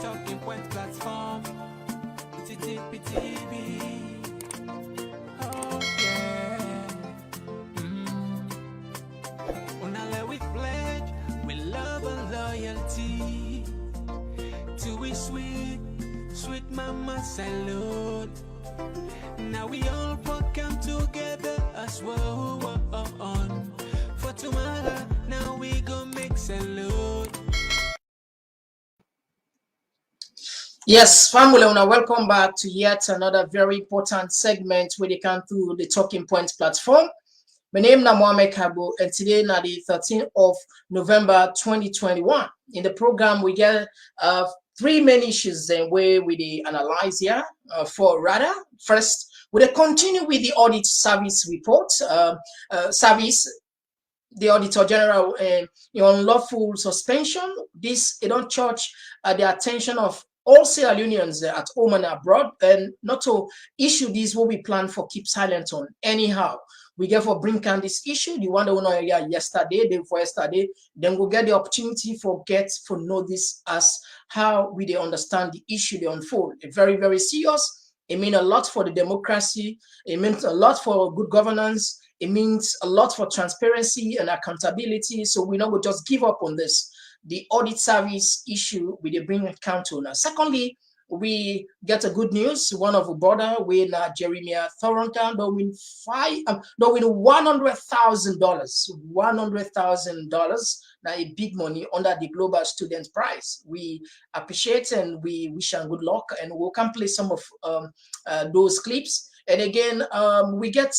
Talking point platform. TTPTV. Oh yeah. Unale we pledge with love and loyalty. To we sweet, sweet mama salute. Now we all come together as well. For tomorrow, now we go make salute. Yes, family, welcome back to yet another very important segment where they come through the Talking Points platform. My name is Mohamed Kabo, and today is the 13th of November 2021. In the program, we get three main issues where we analyze here. First, we continue with the audit service report, the Auditor General unlawful suspension. This it don't charge the attention of all sale unions at home and abroad, and not to issue this what we plan for keep silent on. Anyhow, we get for bring on this issue, the one that we know yesterday, day before yesterday, then we'll get the opportunity for know this as how we they understand the issue they unfold. It's very, very serious. It means a lot for the democracy. It means a lot for good governance. It means a lot for transparency and accountability. So we know we'll just give up on this. The audit service issue, we they bring account to now. Secondly, we get a good news. One of the brother win Jeremiah Thornton, don't win $100,000. $100,000. Now a big money under the Global Student Prize. We appreciate and we wish him good luck, and we'll come play some of those clips. And again, we get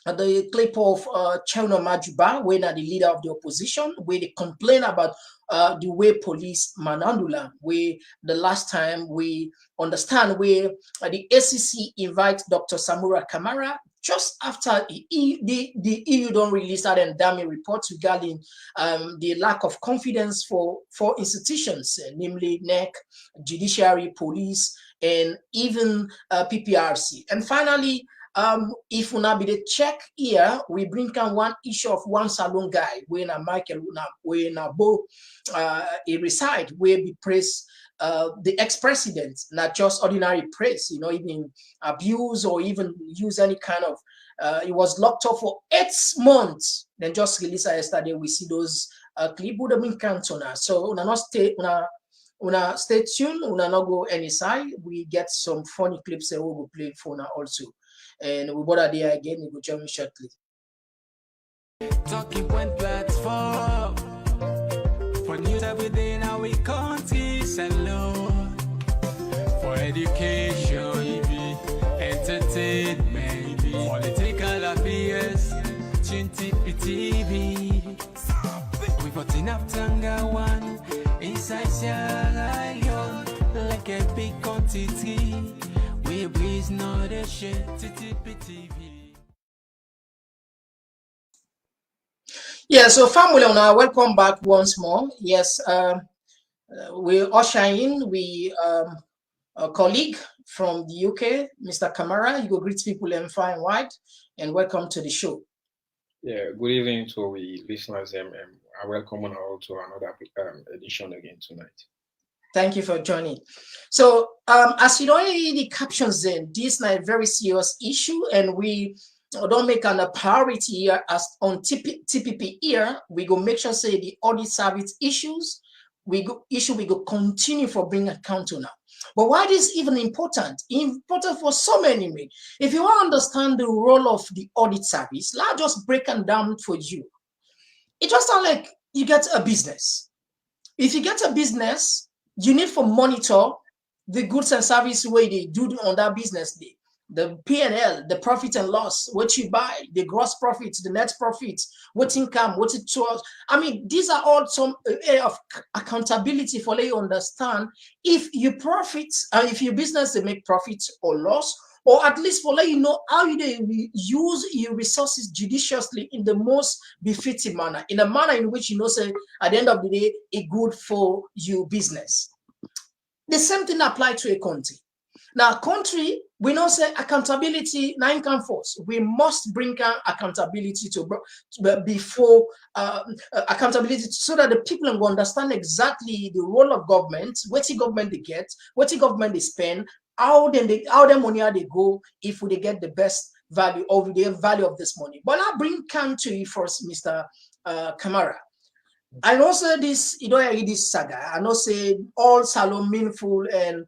the clip of Chauno Majuba, when the leader of the opposition, where they complain about the way police manandula, where the last time we understand where the ACC invite Dr. Samura Kamara just after the EU don't release that and damning reports regarding the lack of confidence for institutions, namely NEC, judiciary, police, and even PPRC. And finally, if we now be the check here, we bring on one issue of one salon guy when a Michael when a Bo he reside where we praise the ex-president, not just ordinary praise, even abuse or even use any kind of he was locked up for 8 months, then just released yesterday. We see those clip would have been canceled. So una stay tuned, una not go any side. We get some funny clips that we will play for now also. And we bother there again, we will join me shortly. Talking point platform for news every day. Now we country salon for education, maybe entertainment, maybe political affairs. TTPTV. We got enough Tanga one inside Sierra Leone, like a big quantity. We breeze not a shit. TTPTV. Yeah, so family, now welcome back once more. Yes, we usher in a colleague from the UK, Mr. Kamara. You go greet people in fine white, and welcome to the show. Yeah, good evening to the listeners, and I welcome on to another edition again tonight. Thank you for joining. So, as you know, the captions in this is a very serious issue, and we don't make an a priority here as on TPP here. We go make sure say the audit service issues we go continue for bring account to now. But why this even important? Important for so many ways. If you want to understand the role of the audit service, let's just break them down for you. It just sounds like you get a business. If you get a business, you need to monitor the goods and service way they do on that business day. The P&L, the profit and loss, what you buy, the gross profits, the net profits, what income, what it was. I mean, these are all some area of accountability for you understand if you profit, if your business they make profits or loss, or at least for let you know how you use your resources judiciously in the most befitting manner, in a manner in which say at the end of the day, it's good for your business. The same thing applies to a country. Now, country we know say accountability nine come force. We must bring accountability before accountability so that the people will understand exactly the role of government, what the government they get, what the government they spend, how their money they go, if they get the best value or the value of this money. But I'll bring Khan to you first, Mr. Kamara. I know say this, you don't read this saga. I know say all Salon meaningful and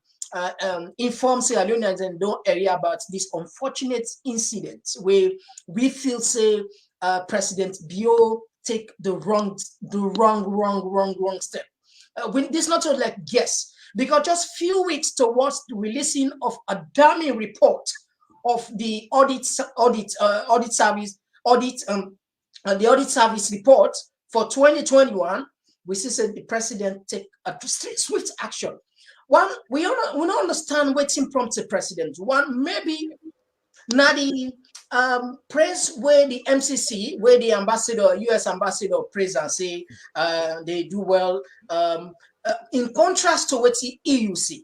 inform Sierra Leoneans and don't area about this unfortunate incident where we feel say President Bio take the wrong step. This not to like guess, because just few weeks towards the releasing of a dummy report of the audit service the audit service report for 2021, we see said the president take a swift action. One, we don't understand what prompted the president. One, maybe now the praise where the MCC, where the ambassador, US ambassador praise and say they do well, in contrast to what the EUC.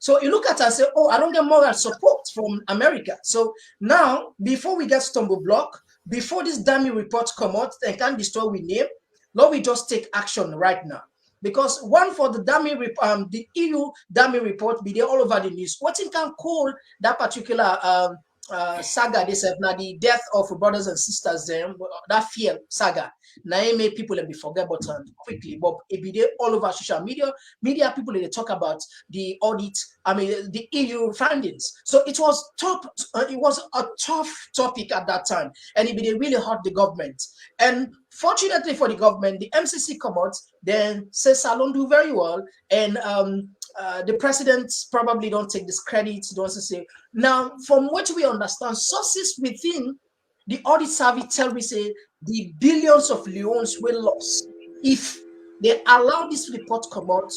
So you look at it and say, oh, I don't get moral support from America. So now, before we get stumble block, before this dummy report come out and can destroy we name, Lord, we just take action right now. Because one for the dummy the EU dummy report be there all over the news. What you can call that particular saga, this now the death of brothers and sisters, that fear saga. Now it made people be forget about quickly, but it be there all over social media. Media people they talk about the audit, the EU findings. So it was it was a tough topic at that time, and it really hurt the government. And fortunately for the government, the MCC come out, then says Salon do very well, and the president probably don't take this credit. Don't say now from what we understand, sources within the audit service tell me say the billions of leons were lost if they allow this report come out.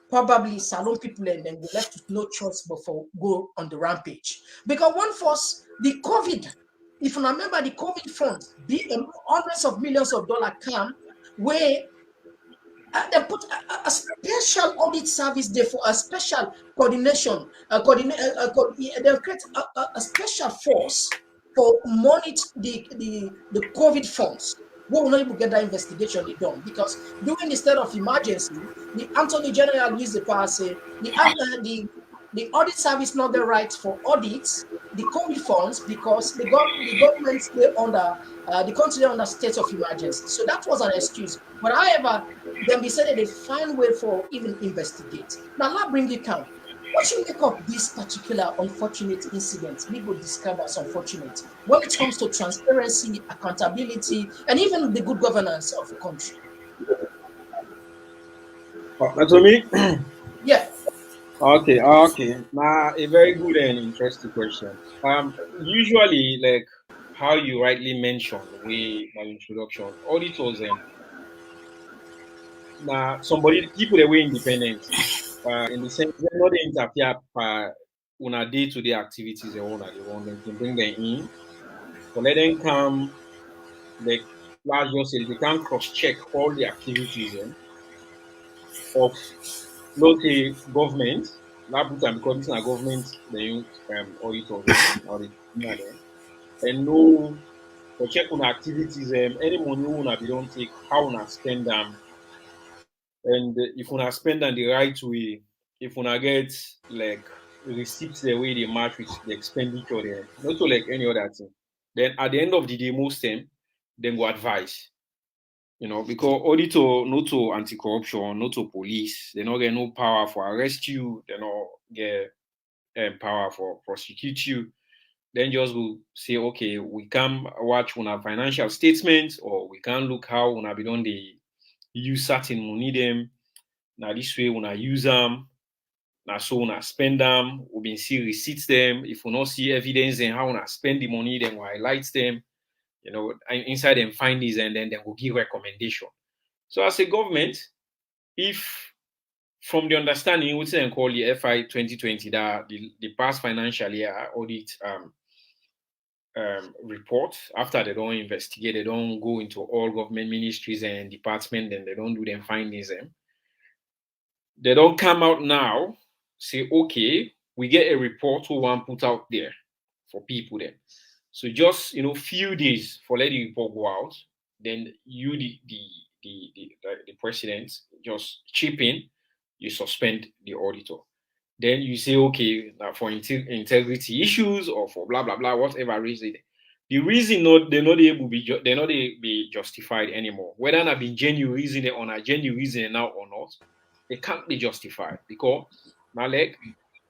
Probably Salon people and then we left with no choice but for go on the rampage, because one force the COVID. If you remember the COVID fund, hundreds of millions of dollars come where they put a special audit service there for a special coordination. They create a special force for monitor the COVID funds. We will not able to get that investigation done because during the state of emergency, the Attorney General used the power say the audit service not the right for audits the COVID funds because the government stay under the country under state of emergency. So that was an excuse. But however, then we said that they find way for even investigate. Now let's bring it down. What should make up this particular unfortunate incident? We would describe as unfortunate when it comes to transparency, accountability, and even the good governance of the country. That's for me. Yeah. Okay. Now, a very good and interesting question. Usually, like how you rightly mentioned, my introduction, auditors now people that were independent, in the sense they're not interfere on a day-to-day activities they want. They can bring them in, but let them come. Like last year said, they can cross-check all the activities of local government, because this is a government they auditors and know for check on activities any money we don't take, how we spend them, and if we spend them the right way, if we get like receipts the way they match with the expenditure there, not to like any other thing, then at the end of the day most time then go advise. Because auditor not to anti-corruption, not to police, they don't get no power for arrest you, they don't get power for prosecute you. Then just go say, okay, we can watch on our financial statements, or we can look how when we done the use certain money them. Now this way when I use them, now so when I spend them, we been see receipts them. If we not see evidence and how when I spend the money, then we highlight them. Inside them findings, and then they will give recommendation. So as a government, if from the understanding, we say call the FI 2020 that the past financial year audit report, after they don't investigate, they don't go into all government ministries and departments, and they don't do them findings. They don't come out now, say, okay, we get a report who one put out there for people there. So just few days for let the report go out, then you the president just chip in, you suspend the auditor. Then you say, okay, for integrity issues or for blah blah blah, whatever reason. The reason they're not able to be justified anymore. Whether not be genuine reason or not genuine reason now or not, they can't be justified because now like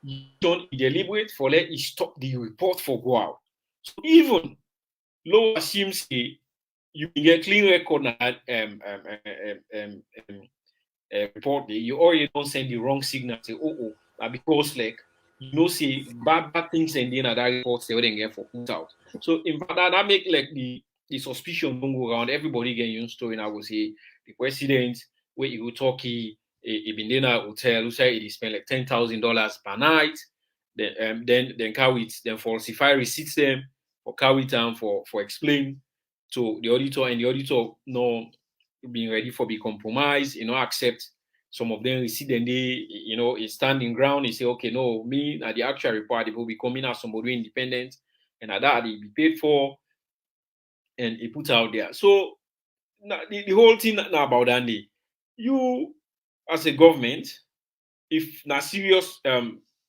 you don't deliberate for let you stop the report for go out. So even low assumes you get clean record now report you already don't send the wrong signal say because like say bad things and then that reports they wouldn't get for put out. So in fact that make like the suspicion don't go around, everybody getting your story. I would say the president where you talk he been in a hotel who say he spent like $10,000 per night, then carry it, then falsify receipts them or carry it down for explain to the auditor, and the auditor no being ready for be compromised, accept some of them receipt, and they is standing ground. He say, okay, no, me at the actual report, they will be coming as somebody independent, and at that they be paid for, and he put out there. So the whole thing now about that, you as a government, if na serious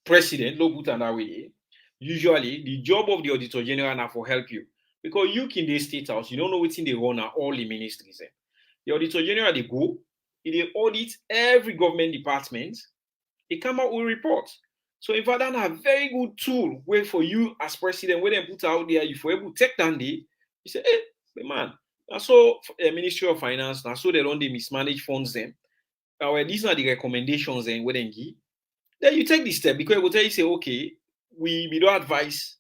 president, look put that way, usually the job of the auditor general now for help you. Because you in the state house, you don't know what's in the run at all the ministries. The auditor general they go, they audit every government department, they come out with reports. So in fact, that's a very good tool where for you as president, when they put out there, if you're able to take that day, you say, hey, man, I saw Ministry of Finance, I saw they don't mismanage funds them. These are the recommendations and what they give. Then you take this step because it will tell you say, okay, we don't advise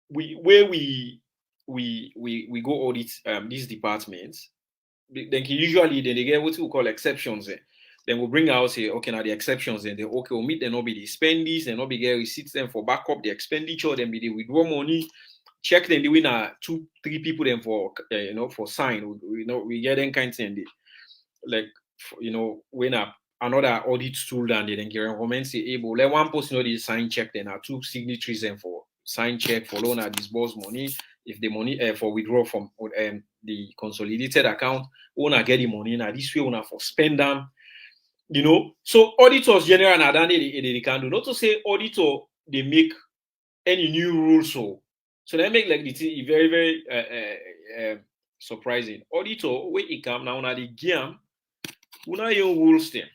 we go audit these departments. Then usually they get what we call exceptions. Then we'll bring out say, okay, now the exceptions, and they okay, we'll meet them not be the spendies, and not be get receipts them for backup the expenditure, then be the withdraw money, check them the winner 2-3 people then for for sign. We get them kind of thing. Like when another audit tool than they then get recommend say able let one person the sign check, then 2 signatories and for sign check for loan or disburse money. If the money for withdraw from the consolidated account, owner get the money now this way owner for spend them. So auditors general now they can do not to say auditor they make any new rules so they make like the thing very very surprising. Auditor where it come now the game una your rules them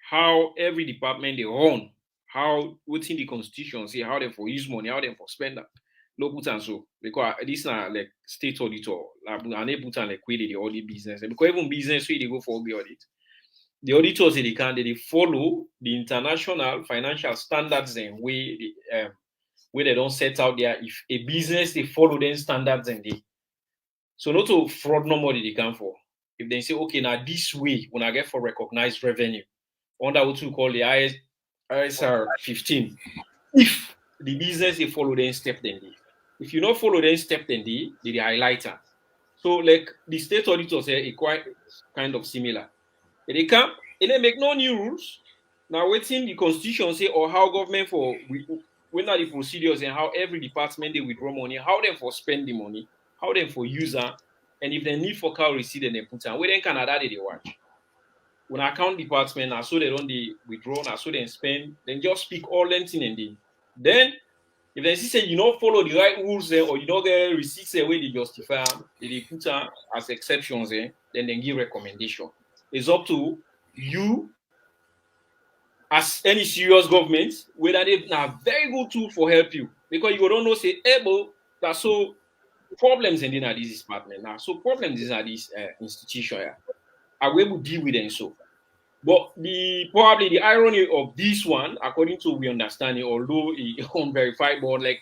how every department they run, how what's in the constitution say how they for use money, how they for spend that. No put and so because this are like state auditor, unable to like the audit business. Because even business where they go for the audit, the auditors they follow the international financial standards and where they don't set out there. If a business they follow them standards and they so not to fraud no more they can for. If they say okay now this way when I get for recognized revenue under what we call the ISR 15, if the business they follow them step then they. If you not follow them step then they highlighter. So like the state auditors say quite kind of similar. They come and they make no new rules. Now waiting the constitution say or how government for when are the procedures and how every department they withdraw money, how they for spend the money, how they for user, and if they need for car receipt then they put on. Where then Canada they watch. When account department now so they don't they withdraw, now so they spend, then just speak all them thing and then if they say you don't follow the right rules there or you don't get receipts there where they justify, they put as exceptions there, then they give recommendation. It's up to you as any serious government whether they have very good tool for help you because you don't know say able that's so problems in this department now. So problems in this institution are we able to deal with them so. But probably the irony of this one, according to we understanding, although it's unverified, but like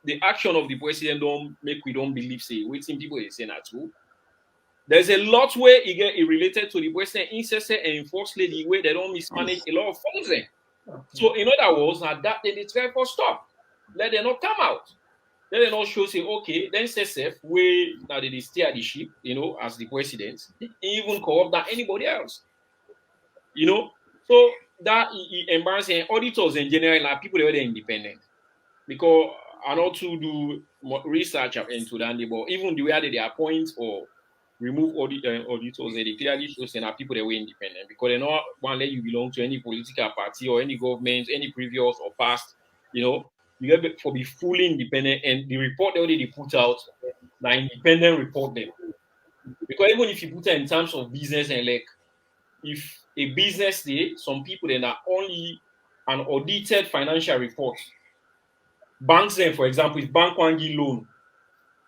the action of the president we don't believe say waiting people they say that too. There's a lot where it related to the president incest and enforced the way they don't mismanage a lot of funds there. Okay. So in other words, now that they try for stop. Let them not come out. Let them not show say okay, then SSF where now they steer the ship, as the president, even corrupt than anybody else. So that embarrassing auditors in general, like people that are independent, because I not to do research into that, but even the way they appoint or remove auditors, they clearly shows that people that were independent, because they not want to let you belong to any political party or any government, any previous or past. You get for be fully independent, and the report they already put out, the independent report them. Because even if you put it in terms of business and like, if a business day, some people then are only an audited financial report. Banks then, for example, if bank want give loan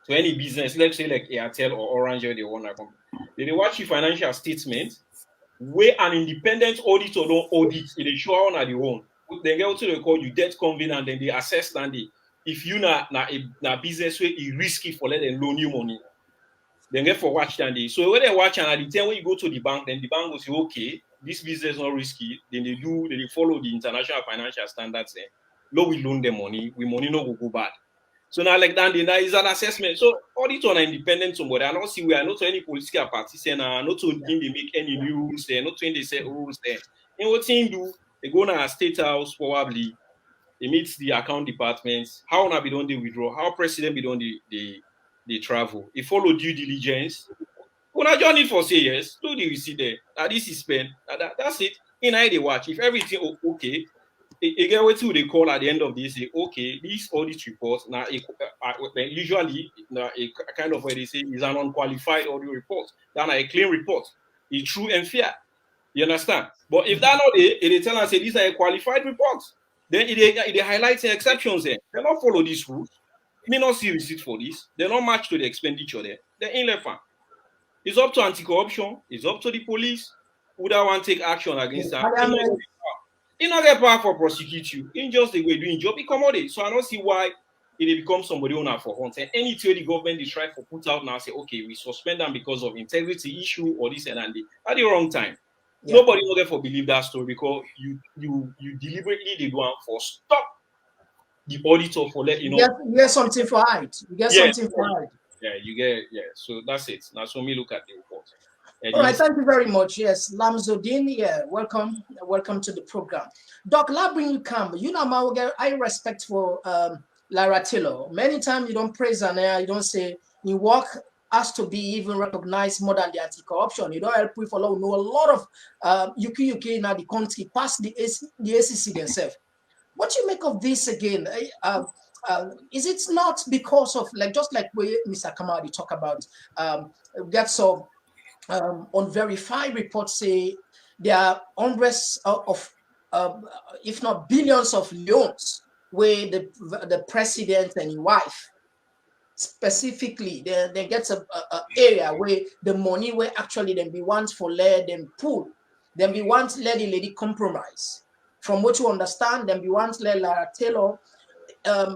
to any business, let's say like Airtel or Orange, or they want to come, they watch your financial statement where an independent auditor don't audit, they show on at the own. Then get to the call you debt convenant, then they assess and they, if you na business where it risky for let them loan you money. Then get for watch and they, so when they watch and at the time when you go to the bank, then the bank will say, okay, this business is not risky. Then they follow the international financial standards. Then low we loan them money, we money no go bad. So now like that, there is an assessment. So audit on independent somebody. I don't see we are not to any political parties and not to they make any new rules there, not to they set rules there. And what team do, they go to a state house probably, they meet the account departments, how na be done they withdraw, how president be done they travel. They follow due diligence. When I join it for say yes, do the receipt there. Now this is spent. That's it. In how they watch. If everything okay, again, what they call at the end of this, say, okay, these audit reports now usually a kind of what they say is an unqualified audit report. Then a clean report. It's true and fair. You understand? But if that not they tell us say these are a qualified reports, then they highlight the exceptions there. They not follow these rules. May not see receipt for this. They're not matched to the expenditure there. They're in left hand. It's up to anti-corruption. It's up to the police. Who that want to take action against that? He not get power for prosecute you. In just the way doing job, he commodity. So I don't see why it becomes somebody owner for hunt. And any theory the government is trying to put out now say, okay, we suspend them because of integrity issue or this and that. At the wrong time. Yeah. Nobody will therefore believe that story because you deliberately did one for stop the auditor for let you know. You get something for hide. You get something for hide. Yeah, you get So that's it. Now so me look at the report. All right, thank you very much. Yes, Lamzodin, welcome to the program. Doc Labrin Camp, you know, I respect for Lara Taylor. Many times you don't praise her, you don't say your work has to be even recognized more than the anti-corruption. You don't help people know a lot of UK now the country past the ACC themselves. What do you make of this again? Is it not because of just like Mr. Kamadi talk about that's of unverified reports say there are hundreds of if not billions of loans where the president and his wife specifically they get a area where the money where actually then be want for let them pull, then be want let the lady compromise. From what you understand, then be want let Lara Taylor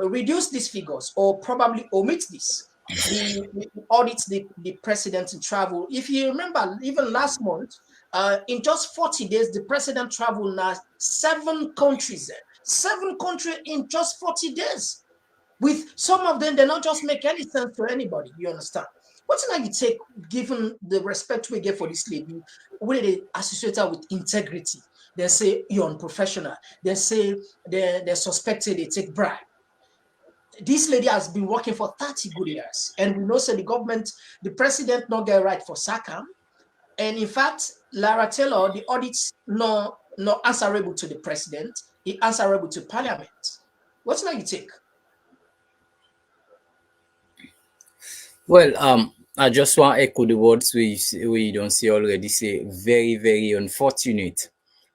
reduce these figures or probably omit this. The audits the president in travel. If you remember, even last month, in just 40 days, the president traveled now 7 countries. 7 countries in just 40 days. With some of them, they not just make any sense to anybody. You understand? What's it like you take, given the respect we get for this lady, where they associate her with integrity? They say you're unprofessional. They say they're suspected they take bribe. This lady has been working for 30 good years, and we know the government, the president not get right for SACAM, and in fact, Lara Taylor, the audits not answerable to the president, he answerable to Parliament. What's now you take? Well, I just want to echo the words we don't see already. Say very, very unfortunate,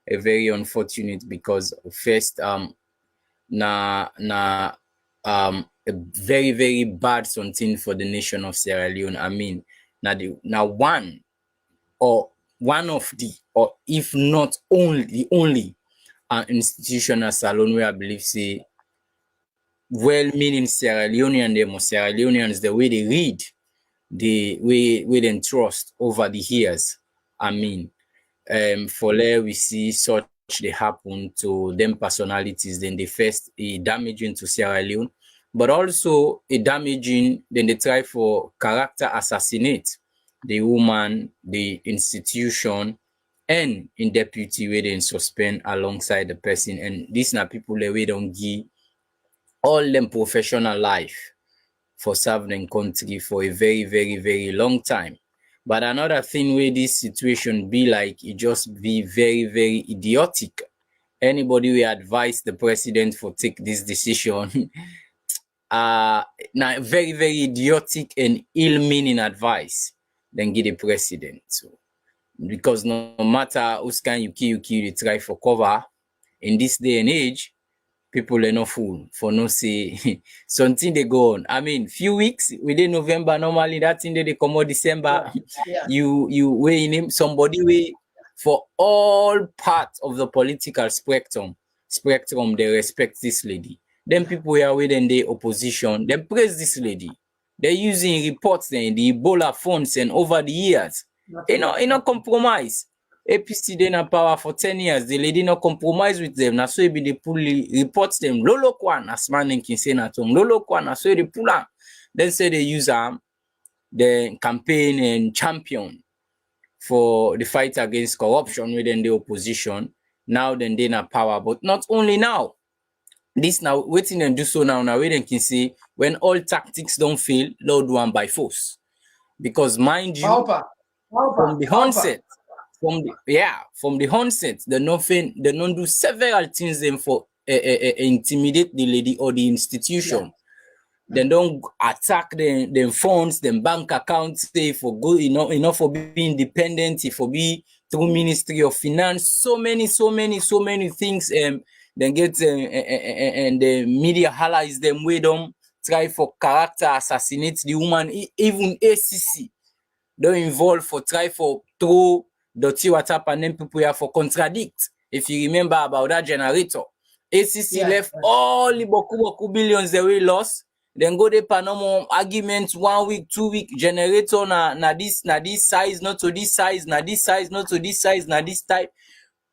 very unfortunate because first a very, very bad something for the nation of Sierra Leone. I mean, now one of the, or if not the only institutional salon where I believe say well-meaning Sierra Leoneans, the way they read, the way they trust over the years. I mean, for there we see such they happen to them personalities, then they first a damaging to Sierra Leone, but also a damaging, then they try for character assassinate the woman, the institution, and in deputy where they suspend alongside the person. And these are people that we don't give all them professional life for serving country for a very, very, very long time. But another thing where this situation be like, it just be very, very idiotic. Anybody will advise the president for take this decision. Now very, very idiotic and ill-meaning advice, then give the president. So, because no matter who's can you kill, they try for cover. In this day and age, people are not fool for no say something they go on. I mean, few weeks within November, normally that thing they come out December. Yeah. You weigh in him somebody way for all parts of the political spectrum. They respect this lady. Then people are within the opposition, they praise this lady. They're using reports then the Ebola funds and over the years. You know, compromise. APC they na power for 10 years. The lady no compromise with them. Na so be they pull reports them. Lolo kwan as man can say na tom. Lolo kwan na so they pull am. Then say they use the campaign and champion for the fight against corruption within the opposition. Now then they na power, but not only now. This now waiting and do so now. Now we can see when all tactics don't fail, Lord one by force. Because mind you, from the onset, from the onset, they don't do several things them for intimidate the lady or the institution. Yeah. They don't attack them funds, them bank accounts, say for good, enough for being independent, for be through Ministry of Finance, so many things. Then get and the media highlights them with them, try for character assassinate the woman, even ACC don't involve for try for throw dirty water and then people here for contradict. If you remember about that generator, ACC left all the boku billions they we lost. Then go the Panama arguments 1 week, 2 week, generator na this size, not to this size, na this size, not to this size, na this type.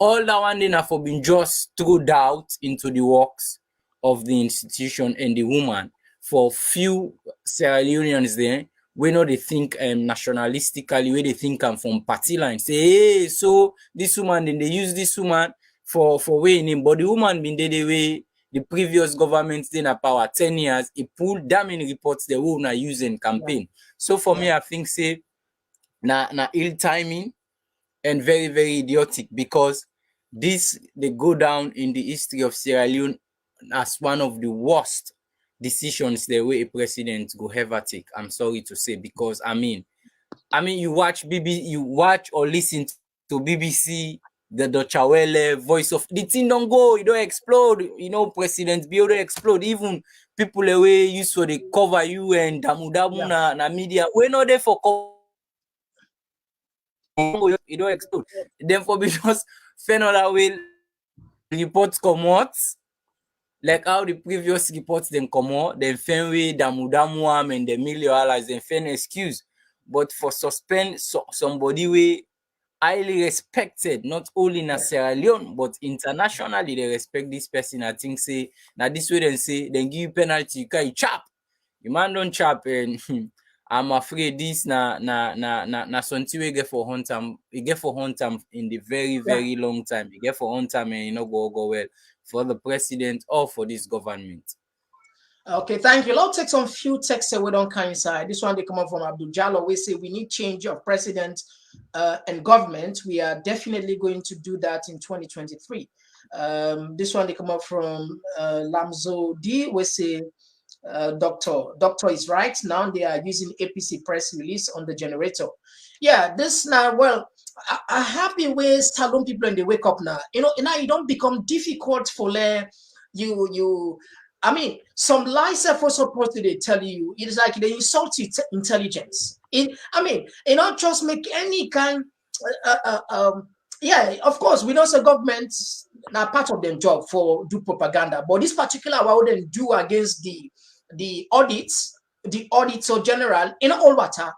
All that one then have been just threw doubt into the works of the institution and the woman. For few Sierra Leoneans there, we know they think nationalistically, where they think from party line. Say, hey, so this woman, then they use this woman for weighing him. But the woman been there the way the previous government in a power 10 years, it pulled damning reports the woman are using campaign. So for me, I think say na ill timing and very, very idiotic, because this they go down in the history of Sierra Leone as one of the worst decisions the way a president go ever take. I'm sorry to say, because I mean you watch or listen to BBC, the Deutsche Welle, Voice of the thing don't go, it don't explode. President Bio don't explode. Even people away used for the cover you and damu na media. We're not there for it don't explode. Then for because Fenola will reports come out, like how the previous reports then come out, then Fenway, Damu and the million allies, then Fen excuse. But for suspend somebody we highly respected, not only in Sierra Leone, but internationally, they respect this person. I think say, now this way then give you penalty, you can't chop. You man don't chop, and I'm afraid this na something we get for Hunter. We get for Hunter in the very, very long time. We get for Hunter and go well for the president or for this government. Okay, thank you. I'll take some few texts that we don't coincide. This one they come up from Abdul Jallo. We say we need change of president and government. We are definitely going to do that in 2023. This one they come up from Lamzo D. We say Doctor is right. Now they are using APC press release on the generator. Yeah, this now, well, I happy ways Talon people and they wake up now. Now it don't become difficult for you. I mean, some lies are for supposed to tell you. It is like they insult your intelligence. Not just make any kind. Of course, we know the government now part of their job for do propaganda, but this particular what would do against the audits, the auditor general in all water,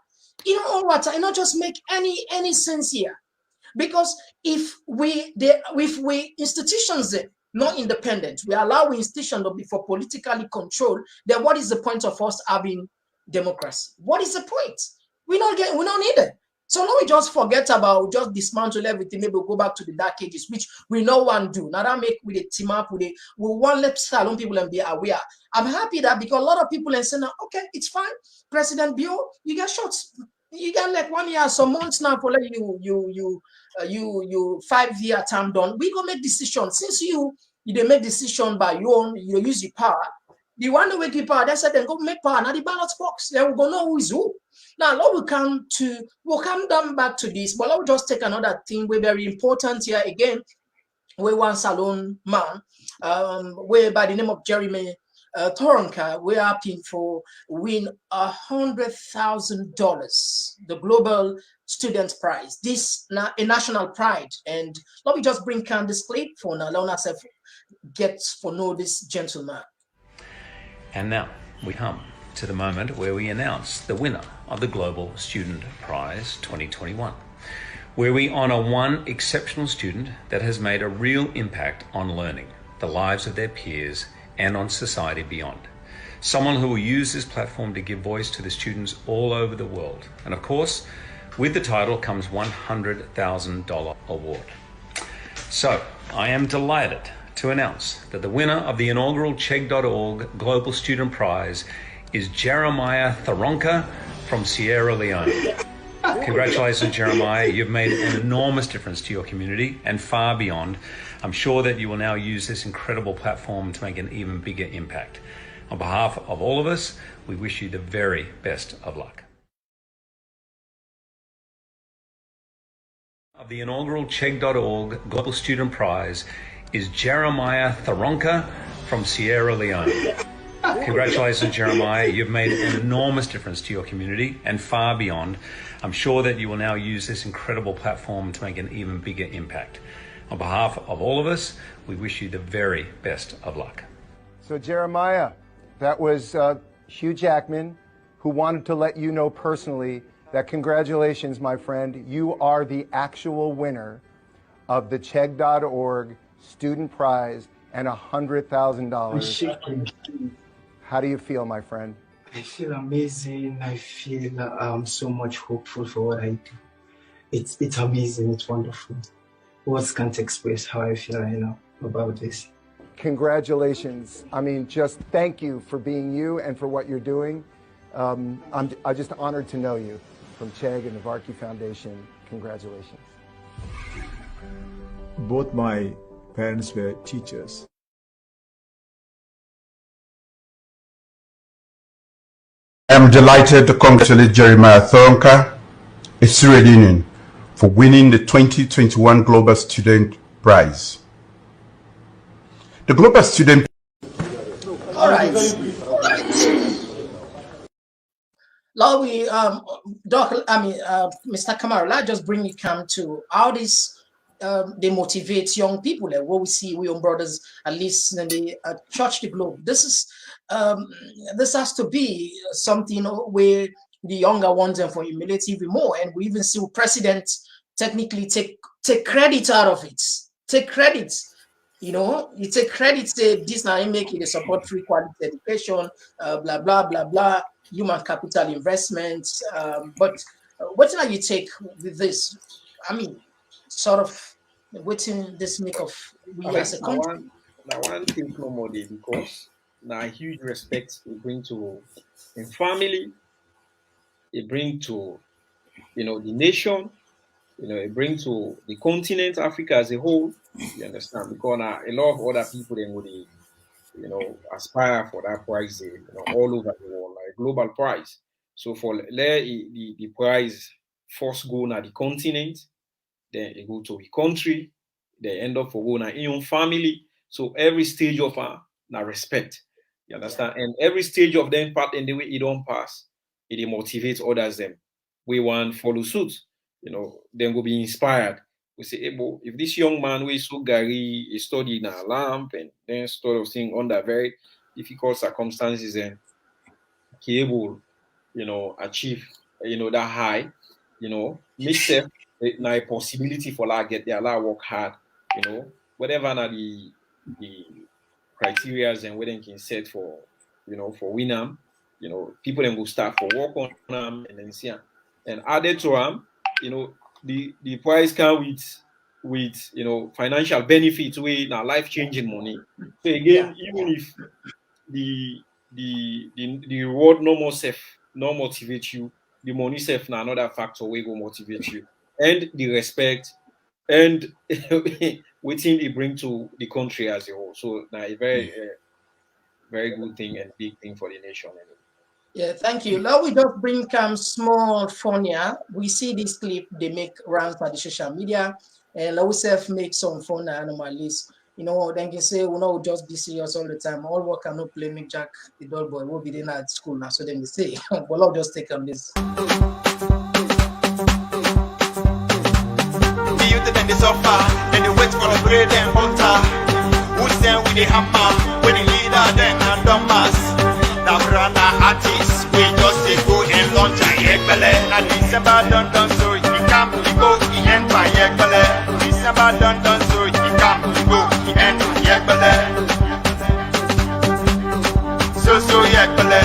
not just make any sense here, because if we institutions not independent, we allow institutions to be for politically controlled, then what is the point of us having democracy? What is the point? We don't need it. So now we just forget about, just dismantle everything, maybe we'll go back to the dark ages, which we no one do. Now that make with a team up with we want let salon people and be aware. I'm happy that because a lot of people are saying, okay, it's fine. President Bio, you get shots. You get like 1 year, some months now for like you 5-year term done. We go make decisions. Since you they make decision by your own, you use your power. The one who keep power, they said then go make power. Now the ballot box, then we go know who is who. Now, Lord, we'll come down back to this, but Lord, just take another thing. We're very important here again. We one salon man, where by the name of Jeremy Toronka, we're hoping for win $100,000, the Global Student Prize. This a national pride, and let me just bring Candice plate for now. Let us get for know this gentleman. And now we come to the moment where we announce the winner of the Global Student Prize 2021, where we honour one exceptional student that has made a real impact on learning, the lives of their peers, and on society beyond. Someone who will use this platform to give voice to the students all over the world. And of course, with the title comes $100,000 award. So I am delighted to announce that the winner of the inaugural Chegg.org Global Student Prize is Jeremiah Tharonka from Sierra Leone. Congratulations, Jeremiah. You've made an enormous difference to your community and far beyond. I'm sure that you will now use this incredible platform to make an even bigger impact. On behalf of all of us, we wish you the very best of luck. Of the inaugural Chegg.org Global Student Prize is Jeremiah Tharonka from Sierra Leone. Congratulations, Jeremiah. You've made an enormous difference to your community and far beyond. I'm sure that you will now use this incredible platform to make an even bigger impact. On behalf of all of us, we wish you the very best of luck. So, Jeremiah, that was Hugh Jackman, who wanted to let you know personally that congratulations, my friend. You are the actual winner of the Chegg.org Student Prize and $100,000. How do you feel, my friend? I feel amazing. I feel so much hopeful for what I do. It's amazing. It's wonderful. Words can't express how I feel right now about this. Congratulations. I mean, just thank you for being you and for what you're doing. I'm just honored to know you. From Chegg and the Varkey Foundation, congratulations. Both my parents were teachers. I am delighted to congratulate Jeremiah Tharonka, a Sierra Leonean, for winning the 2021 Global Student Prize. The Global Student All right. Now we, Mr. Kamara, let's just bring it come to how this they motivate young people. Like what we see, we young brothers, at least in the church, the globe. This is this has to be something where the younger ones and for humility even more. And we even see presidents technically take credit out of it. Take credit. You know, you take credit, say this now you make it a support free quality education, blah blah blah blah, human capital investments. But what are you take with this? I mean, sort of waiting this make of we as a country. Now one thing no more day because now huge respect we bring to in family, it bring to the nation, it bring to the continent Africa as a whole. You understand? Because now a lot of other people then would aspire for that prize, all over the world, like global prize. So for the prize first go na the continent, then it go to the country, they end up for go na in your family. So every stage of na respect. You understand? And every stage of them part in the way it don't pass, it motivates others them. We want follow suit, then go be inspired. We say, hey, bo, if this young man we so Gary is studying a lamp and then sort of thing under very difficult circumstances and he able, achieve, that high, myself, now a possibility for like get there, like work hard, whatever now the criteria and where they can set for, for winner, people then go start for work on them and then see them. And added to them, the prize come with financial benefits, way now life-changing money. So again, even if the reward no more safe, no motivate you, the money safe now another factor way go motivate you, and the respect and waiting it bring to the country as a whole. So now a very very good thing and big thing for the nation. Yeah, thank you. Now we just bring small fun here. We see this clip they make rounds by the social media, and we self make some fun anomalies. Then you say, we just be serious all the time. All work and no play, make Jack the doll boy will be there at school now. So then we say, well, I'll just take on this. The youth then they suffer, then they wait for the bread and butter. Who's there with the hammer? When the leader then and dumbers. Now brother artists, we just go and launch a yegbele. And December done so he come, he go, he end by yegbele. December done so he come, he go, he end by yegbele. So yegbele.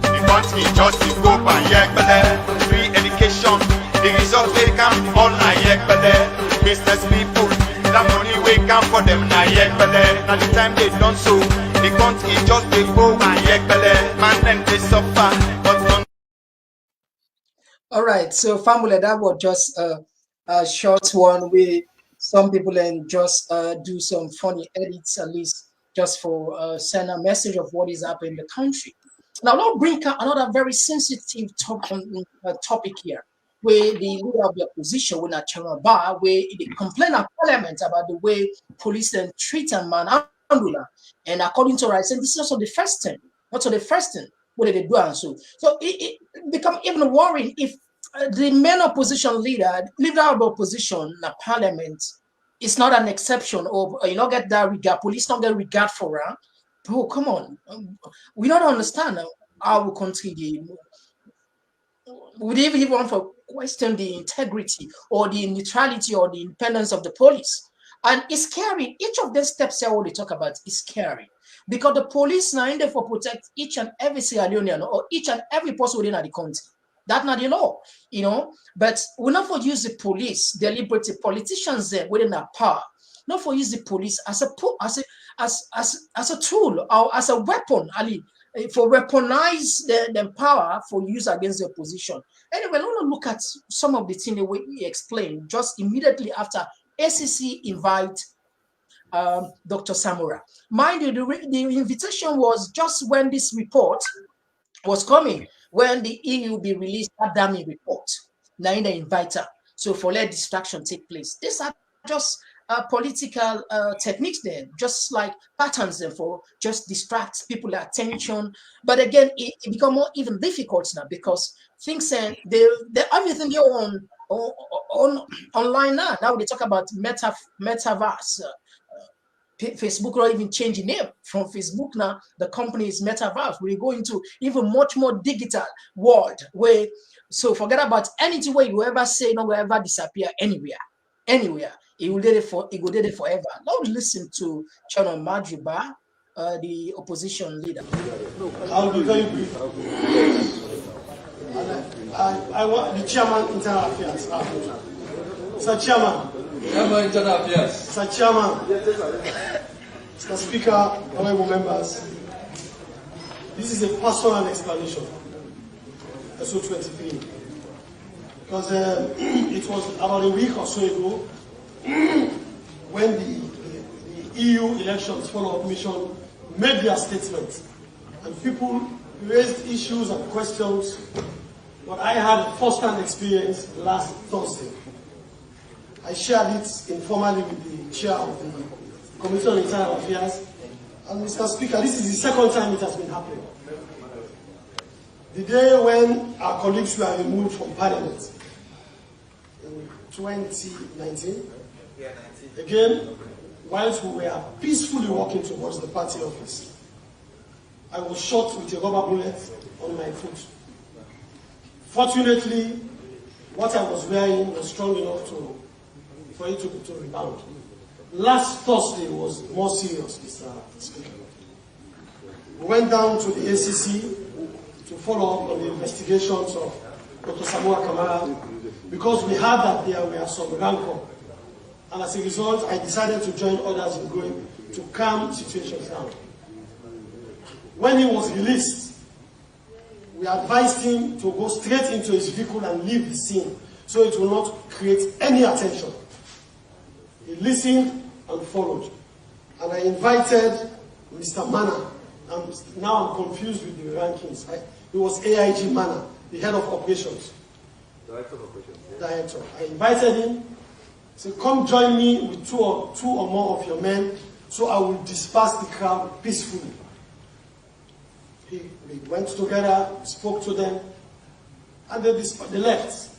The country just go by yegbele. Free education, the result will come all na yegbele. Business people, the money will come for them na yegbele. Now the time they done so, the country just they go and yegbele. Man and they suffer, but don't. All right, so family, that was just a short one where some people then just do some funny edits, at least just for send a message of what is happening in the country. Now, let's bring another very sensitive topic here, where the leader of the opposition, when Chairman Bar, where they complain at Parliament about the way police then treat a man. And according to I said, this is also the first thing, not so the first thing. What did they do and so it become even worrying if the main opposition leader of the opposition in the Parliament is not an exception of get that regard, police not get regard for her. Bro, come on, we don't understand our country. We didn't even want to question the integrity or the neutrality or the independence of the police. And it's scary. Each of the steps here, what they talk about is scary. Because the police now in there for protect each and every Sierra Leonean or each and every person within the country. That's not the law, But we not for use the police, deliberately politicians there within our power, not for use the police as a tool or as a weapon, Ali, for weaponize the power for use against the opposition. Anyway, let's look at some of the things that we explained just immediately after ACC invite Dr. Samura. Mind you, the invitation was just when this report was coming, when the EU be released that damning report. Now in the inviter. So for let distraction take place. These are just political techniques there, just like patterns there for just distract people's attention. But again, it become more even difficult now because things they everything you're on online now. Now they talk about metaverse. Facebook not even changing name from Facebook now. The company is Metaverse. We go into even much more digital world where so forget about anything where you ever say no will ever disappear anywhere. It will do it forever. Now listen to Channel Majuba, the opposition leader. I'll be very brief. I want the chairman internal affairs. Sir Chairman. Internal affairs. Sir Chairman. Mr. Speaker, honorable members. This is a personal explanation. SO 23. Because it was about a week or so ago when the EU elections follow-up mission made their statement and people raised issues and questions. But I had a first-hand experience last Thursday. I shared it informally with the chair of the Committee on Internal Affairs. And Mr. Speaker, this is the second time it has been happening. The day when our colleagues were removed from Parliament in 2019, again, whilst we were peacefully walking towards the party office, I was shot with a rubber bullet on my foot. Fortunately, what I was wearing was strong enough for it to rebound. Last Thursday was more serious, Mr. Speaker. We went down to the ACC to follow up on the investigations of Dr. Samoa Kamara, because we heard that there were some rancor. And as a result, I decided to join others in going to calm situations down. When he was released, we advised him to go straight into his vehicle and leave the scene so it will not create any attention. He listened and followed. And I invited Mr. Mana, and now I'm confused with the rankings. Right? It was AIG Mana, the head of operations. Director of operations. Yeah. Director. I invited him, said, come join me with two or more of your men so I will disperse the crowd peacefully. We went together, spoke to them, and they left.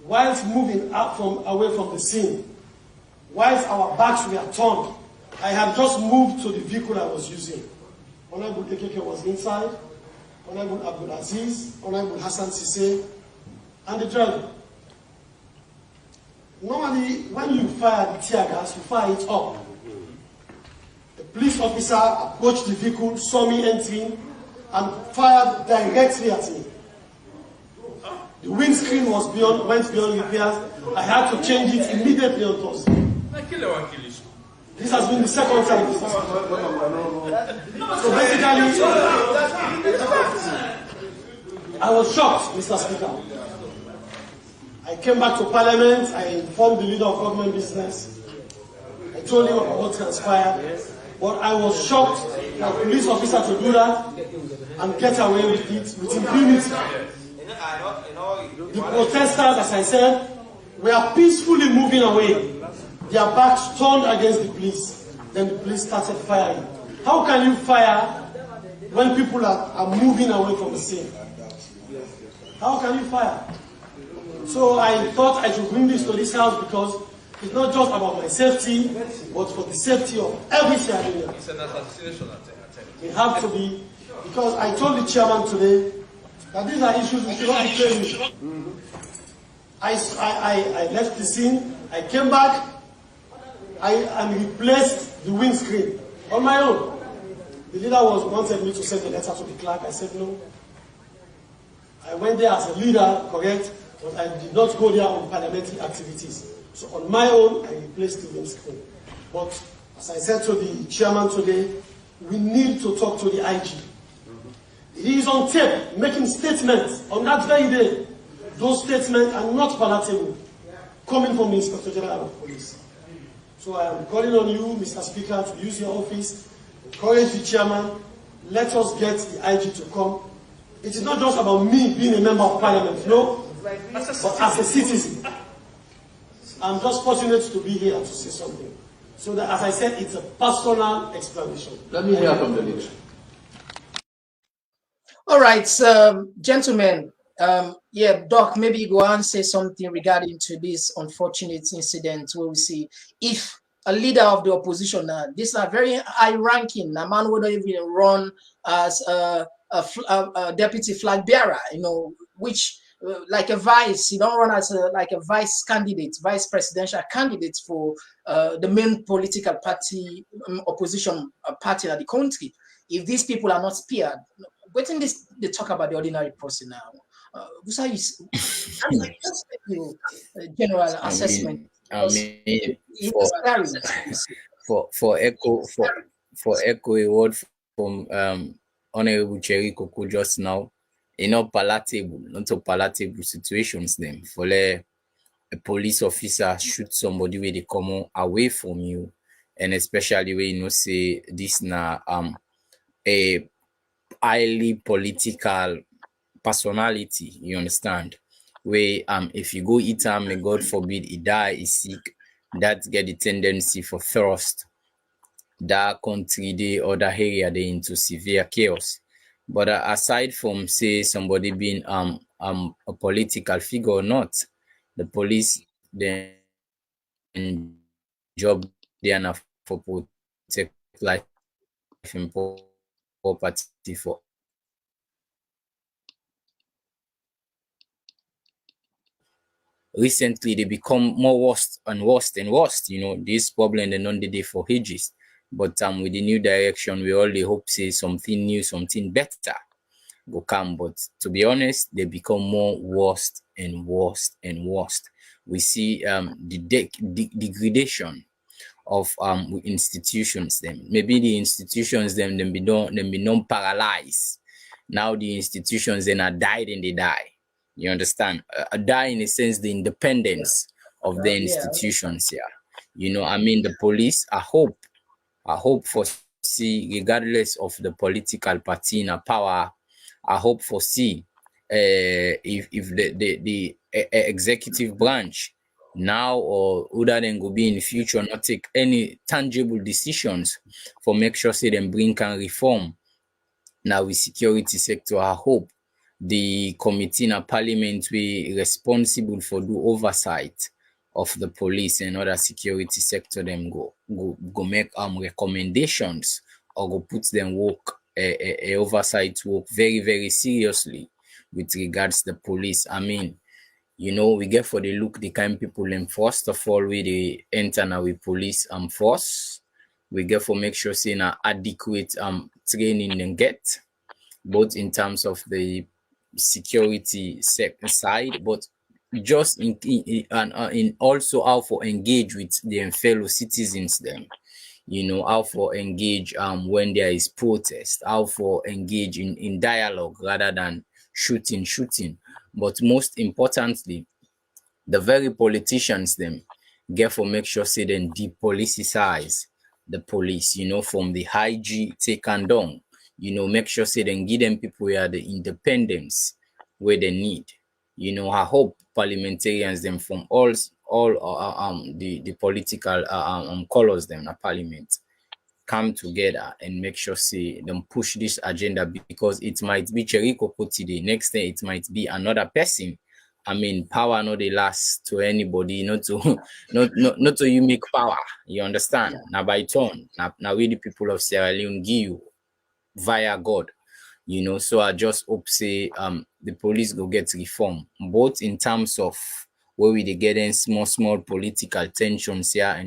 Whilst moving away from the scene, whilst our backs were turned, I had just moved to the vehicle I was using. Honorable Dekeke was inside, Honorable Abdul Aziz, Honorable Hassan Sise, and the driver. Normally, when you fire the tear gas, you fire it up. The police officer approached the vehicle, saw me entering, and fired directly at me. The windscreen went beyond repairs. I had to change it immediately on Thursday. This has been the second time. So basically, I was shocked, Mr. Speaker. I came back to Parliament, I informed the leader of government business. I told him about what transpired. But I was shocked for a police officer to do that and get away with it with impunity. The protesters, as I said, were peacefully moving away. Their backs turned against the police. Then the police started firing. How can you fire when people are moving away from the scene? How can you fire? So I thought I should bring this to this house because it's not just about my safety, but for the safety of every Sierra Leonean. We have to be, because I told the chairman today that these are issues we should not be playing with. I left the scene, I came back, and replaced the windscreen on my own. The leader wanted me to send a letter to the clerk. I said no. I went there as a leader, correct, but I did not go there on parliamentary activities. So on my own, I replaced the windscreen. But as I said to the chairman today, we need to talk to the IG. He is on tape making statements on that very day. Those statements are not palatable, coming from the Inspector General of Police. So I am calling on you, Mr. Speaker, to use your office, encourage the chairman, let us get the IG to come. It is not just about me being a member of parliament, no, but as a citizen. I'm just fortunate to be here to say something. So that, as I said, it's a personal explanation. Let me hear from the leader. All right, gentlemen. Yeah, Doc, maybe go and say something regarding to this unfortunate incident where we see if a leader of the opposition, this is a very high-ranking, a man would not even run as a deputy flag bearer, you know, which like a vice, you don't run as like a vice candidate, vice presidential candidate for the main political party, opposition party in the country. If these people are not spared, waiting this they talk about the ordinary person now. General assessment. For echo a word from Honorable Cherry Coco just now, not palatable situations them for a police officer shoot somebody where they come away from you, and especially where you know say this na a highly political personality, you understand, where if you go eat him, may God forbid he die, is sick, that get the tendency for thrust that country the other area they into severe chaos. But aside from say somebody being a political figure or not, the police then job they are for protect life and property for recently they become more worse and worse and worse. You know, this problem they non day for ages. But with the new direction, we only hope say something new, something better. go come. But to be honest, they become more worse and worse and worse. We see the degradation of institutions. Them maybe the institutions them be non paralyzed. Now the institutions then are died and they die. You understand? Die in a sense the independence of the institutions here. You know, I mean the police. I hope for see, regardless of the political party in power, I hope for see if the executive branch now or other than go be in the future not take any tangible decisions for make sure say them bring can reform now with security sector. I hope the committee in a parliament we responsible for do oversight of the police and other security sector them go make recommendations or go put them work a oversight work very, very seriously with regards the police. I mean, you know, we get for the look the kind people them first of all we they enter now with police force. We get for make sure say na adequate training and get both in terms of the security side, but just in also how for engage with their fellow citizens them. You know, how for engage when there is protest, how for engage in dialogue rather than shooting. But most importantly, the very politicians them get for make sure say then depoliticize the police, you know, from the high G take and down, you know, make sure say then give them people where the independence where they need. You know, I hope parliamentarians them from all the political colors them in parliament come together and make sure say them push this agenda, because it might be Cheriko today, next day it might be another person. I mean, power not they last to anybody, not to not to you make power. You understand? Now by turn, now we the people of Sierra Leone give you via God. You know, so I just hope say the police go get reform, both in terms of where we they getting small political tensions here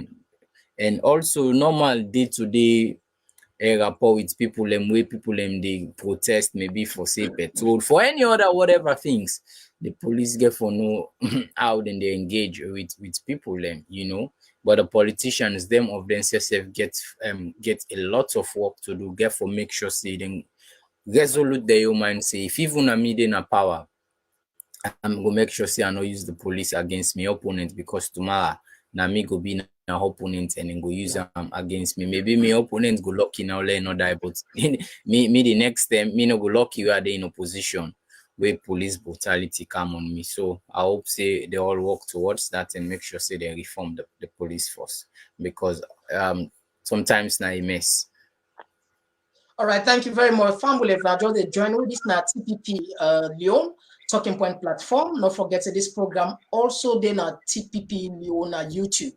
and also normal day-to-day rapport with people and way people they protest maybe for say petrol, for any other whatever things. The police get for know how then they engage with people them, you know. But the politicians, them of themselves get a lot of work to do, get for make sure say then resolute their mind say if even a me in a power, I'm gonna make sure say I not use the police against my opponent, because tomorrow now me go be an opponent and then go use them against me. Maybe my opponent go lucky now let not die, but me the next time me no go lucky where they in opposition where police brutality come on me. So I hope say they all work towards that and make sure say they reform the police force, because sometimes now a mess. All right, thank you very much. Family, if I just join with this now TPP Lyon Talking Point platform. Don't forget this program also then at TPP Lyon on YouTube.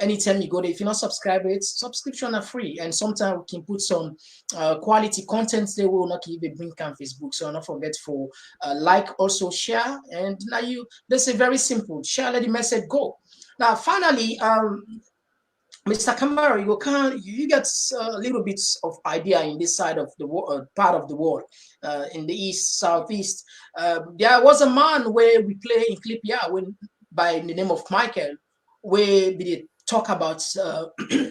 Anytime you go there, if you're not subscribed, subscription are free, and sometimes we can put some quality content they will not even bring on Facebook. So don't forget for like, also share, and now this is very simple. Share, let the message go. Now finally, Mr. Kamara, you get a little bit of idea in this side of the world, part of the world, in the east, southeast. There was a man where we play in clip here by the name of Michael, where we talk about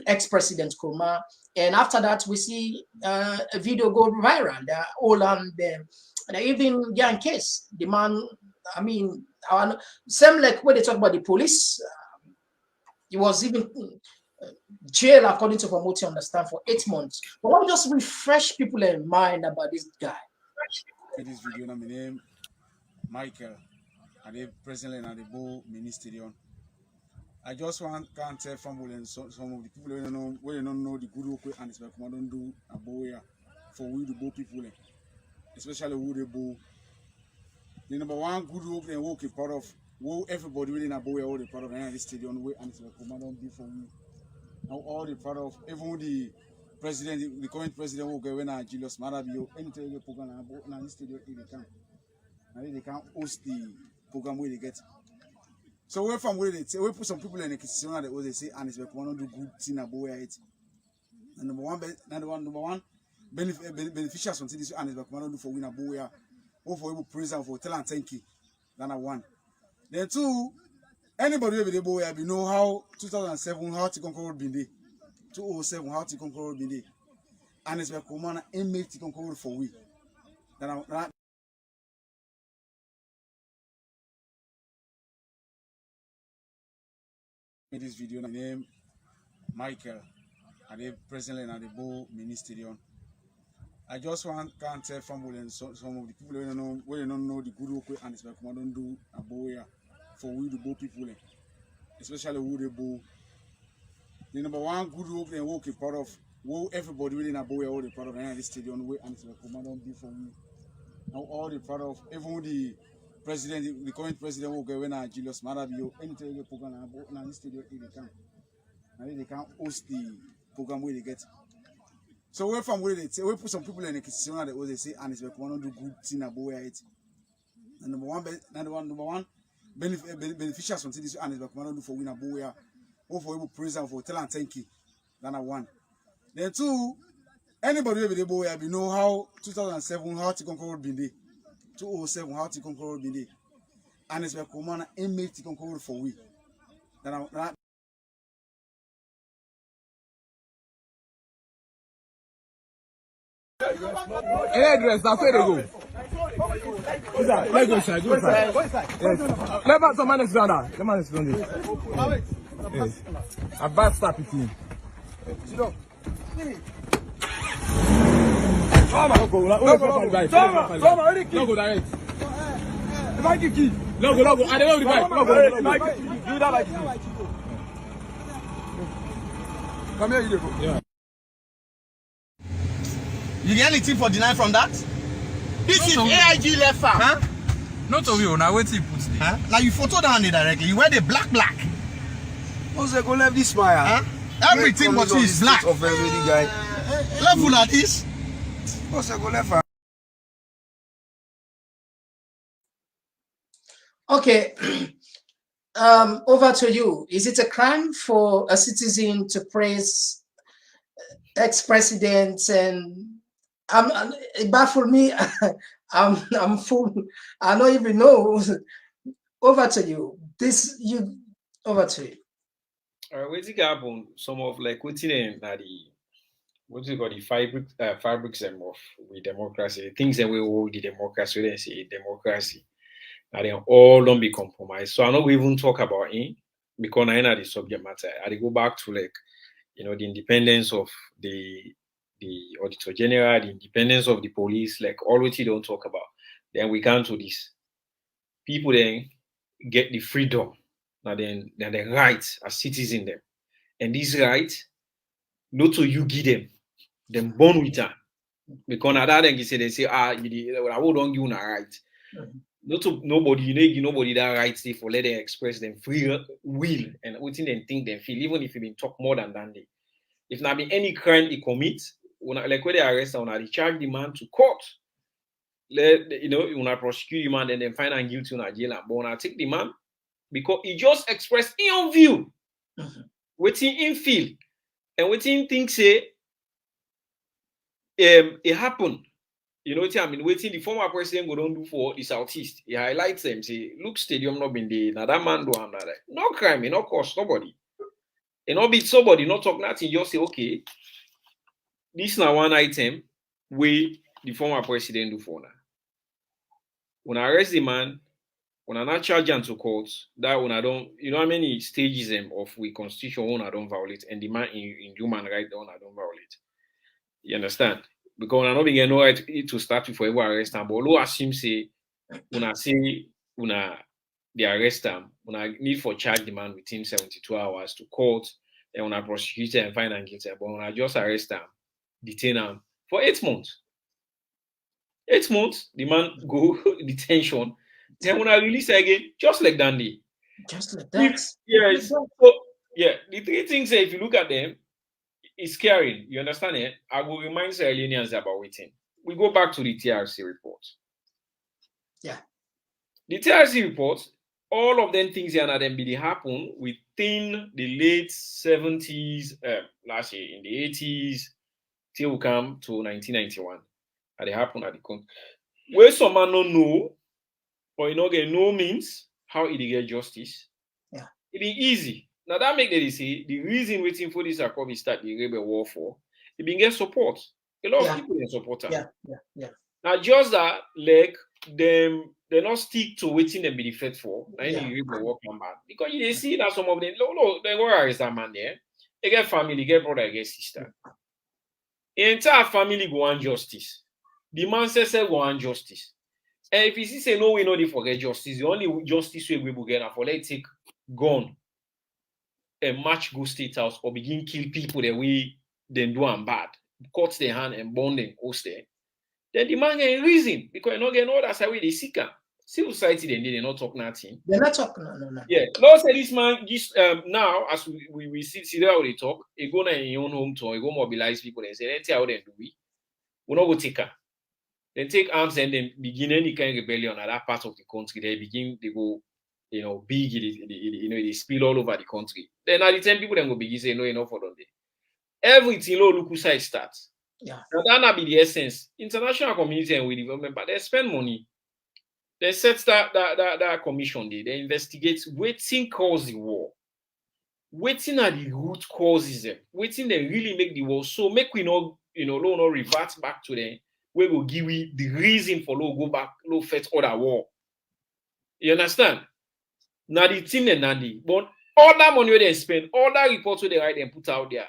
ex-president Nkrumah, and after that we see a video go viral. They're all on them, and even get in case the man. I mean, same like when they talk about the police. He was even jail, according to what you understand, for 8 months. But let me just refresh people in mind about this guy. In this video, my name Michael, and the president of the Bo Mini Stadium. I just want to tell some of the people who don't know the good work and it's like don't do a bow here for we the Bo people, especially who the Bo. The number one good work they work is part of who everybody within a bow here, all the part of the stadium and it's like don't do for we. Now all the part of even the president, the current president will go when Julius Marabio, anything you program and this stadium they can host the program where they get. So we're from where they say we put some people in the kitchen that they say and it's like one of the good thing about it. And number one, beneficiaries until this and it's do for winner boya or for able prison for tell and thank you. Then I one. Then two, anybody with the boy we know how 2007 how to conquer been day. 2007 how to conquer been day. And it's command inmate to conquer for we. Then I made this video. My name Michael. And they presently at the Bow Ministerion. I just want can't tell from some of the people who don't know the good work and it's like don't do a bow for we the Bow people, especially who the Bow. The number one good work they work is part of who everybody within a bow all the part of the stadium way and it's like don't do for we. Now all the part of even the president, the current president will go when Julius Marabio anything you program and this stadium they can. And they can host the program where they get. So where from where they say we put some people in the kitchen that they say and it's like one do good thing about it. And number one beneficiaries until this and it's like one do for winner boy or for able prison for tell and thank you. Then I one. Then two, anybody with the boy we know how 2007 how to conquer been day. 2007 how to conquer been day. And it's like command inmate to conquer for we. Then I Address, that's where they go. Let's go inside, go inside. Yes. Let some man is down there. The man is down there. Yes. A bad start with him. No go direct. If I give key. No go. I don't know the bike. No go. Do that like this. Come here, you go. Yeah. You get anything for denying from that? This is AIG left farm. Huh? Not of you, now wait till you put it. Huh? Now you photo down there directly. You wear the black. What's that going to this smile? Huh? Everything but you is black. Level like this. What's that going left farm? Okay. Over to you. Is it a crime for a citizen to praise ex-presidents and it baffled me. I'm full. I don't even know. Over to you. Over to you. What's it happen? Some of like what's in the what you call the fabrics of with democracy, the things that we hold the democracy, we say democracy, and then all don't be compromised. So I know we even talk about it because I know the subject matter. I go back to like the independence of the Auditor General, the independence of the police, like all what you don't talk about. Then we come to this. People then get the freedom, now then the rights as citizens them. And these rights, not to you give them born with them. Because now that they say, I don't give you a right. Not to nobody, nobody that rights they for let them express them free will and within them think them feel, even if you been talk more than that. If not be any crime he commits, like when they arrest him, they charge the man to court. When I prosecute the man, then find him guilty in jail, but when I take the man because he just expressed his own view, waiting in feel, and waiting think say it happened. You know what I mean? Waiting the former president go don't do for the Southeast. He highlights them, say, look, stadium not been there. Now that man do that. No crime, no cost, nobody. And not beat somebody, not talk nothing, just say, okay, this is now one item where the former president do for now. When I arrest the man, when I not charge him to court, that when I don't, how many stages of we constitution when I don't violate, and the man in human right when I don't violate. You understand? Because I know we get no right to start with forever arrest him, but low assume say when I say when they arrest him, when I need for charge the man within 72 hours to court, and when I prosecute and find him guilty, but when I just arrest him, detain him for 8 months. 8 months, the man go detention. Then when I release again, just like Dandy. Just like that. The three things if you look at them, it's scary. You understand it? I will remind Sierra Leoneans about waiting. We go back to the TRC report. Yeah. The TRC report, all of them things that they happen within the late 70s, last year in the 80s, till we come to 1991. And it happened at the country. Where some man don't know, or you know, get no means how it get justice. Yeah. It be easy. Now that make them say the reason waiting for this Akobi start the rebel war for, it been get support. A lot of people in support her. Yeah. Now just that like them they not stick to waiting them be the fed for. Now any rebel war come back. Because you see that some of them they go arrest that man there. They get family, they get brother, they get sister. The entire family go on justice. The man says go on justice. And if you see say no, we know they forget justice. The only justice we will get for let's take gun and march go state house or begin kill people the way they do and bad, cut their hand and burn them, host them. Then the man get reason because you know get all that's why they seek him. Civil society they not talk nothing. They're not talking. No. Yeah, Lord said this man just now as we see how they talk, he go in your own home tour, he go mobilize people and say, let's see how they do we not go take her. Then take arms and then begin any kind of rebellion at that part of the country. They go, you know, big, they spill all over the country. Then at the time people then go begin say, no, enough for them. Everything local side starts. Yeah. Now that be the essence. International community and with development, but they spend money. They set that commission there. They investigate waiting cause the war. Waiting at the root causes them. Waiting they really make the war. So make we not, not revert back to them. We will give you the reason for go back, fight other war. You understand? Now the team and Nandi, but all that money they spend, all that reports they write and put out there.